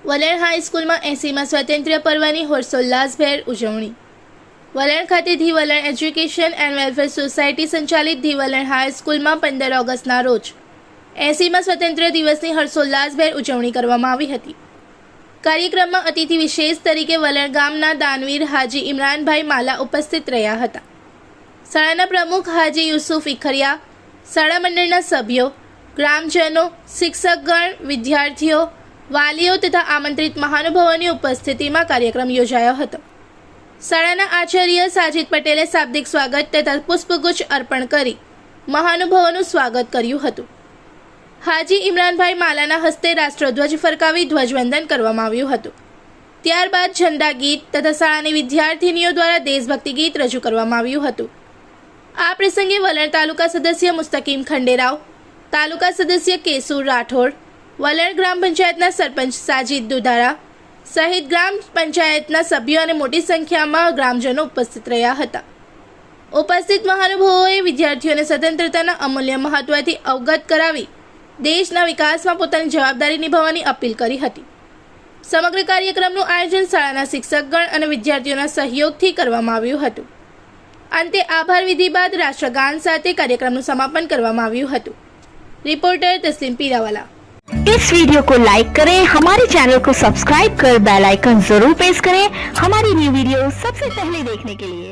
વલણ હાઈસ્કૂલમાં 80મા સ્વાતંત્ર્ય પર્વની હર્ષોલ્લાસભેર ઉજવણી। વલણ ખાતે ધી વલણ એજ્યુકેશન એન્ડ વેલફેર સોસાયટી સંચાલિત ધી વલણ હાઈસ્કૂલમાં 15 ઓગસ્ટના રોજ 80મા સ્વાતંત્ર્ય દિવસની હર્ષોલ્લાસભેર ઉજવણી કરવામાં આવી હતી। કાર્યક્રમમાં અતિથિ વિશેષ તરીકે વલણ ગામના દાનવીર હાજી ઇમરાનભાઈ માલા ઉપસ્થિત રહ્યા હતા। શાળાના પ્રમુખ હાજી યુસુફ ઇખરિયા, શાળા મંડળના સભ્યો, ગ્રામજનો, શિક્ષકગણ, વિદ્યાર્થીઓ, વાલીઓ તથા આમંત્રિત મહાનુભાવોની ઉપસ્થિતિમાં કાર્યક્રમ યોજાયો હતો। શાળાના આચાર્ય સાજિદ પટેલે શાબ્દિક સ્વાગત તથા પુષ્પગુચ્છ અર્પણ કરી મહાનુભાવોનું સ્વાગત કર્યું હતું। હાજી ઇમરાનભાઈ માલાના હસ્તે રાષ્ટ્રધ્વજ ફરકાવી ધ્વજવંદન કરવામાં આવ્યું હતું। ત્યારબાદ ઝંડા ગીત તથા શાળાની વિદ્યાર્થીનીઓ દ્વારા દેશભક્તિ ગીત રજૂ કરવામાં આવ્યું હતું। આ પ્રસંગે વલણ તાલુકા સદસ્ય મુસ્તકીમ ખંડેરાવ, તાલુકા સદસ્ય કેસુર રાઠોડ, વલણ ગ્રામ પંચાયતના સરપંચ સાજિદ દુધારા સહિત ગ્રામ પંચાયતના સભ્યો અને મોટી સંખ્યામાં ગ્રામજનો ઉપસ્થિત રહ્યા હતા। ઉપસ્થિત મહાનુભાવોએ વિદ્યાર્થીઓને સ્વતંત્રતાના અમૂલ્ય મહત્વથી અવગત કરાવી દેશના વિકાસમાં પોતાની જવાબદારી નિભાવવાની અપીલ કરી હતી। સમગ્ર કાર્યક્રમનું આયોજન શાળાના શિક્ષકગણ અને વિદ્યાર્થીઓના સહયોગથી કરવામાં આવ્યું હતું। અંતે આભાર વિધિ બાદ રાષ્ટ્રગાન સાથે કાર્યક્રમનું સમાપન કરવામાં આવ્યું હતું। रिपोर्टर तस्लीम पीरावाला। इस वीडियो को लाइक करें, हमारे चैनल को सब्सक्राइब कर बेल आइकन जरूर प्रेस करें हमारी न्यू वीडियो सबसे पहले देखने के लिए।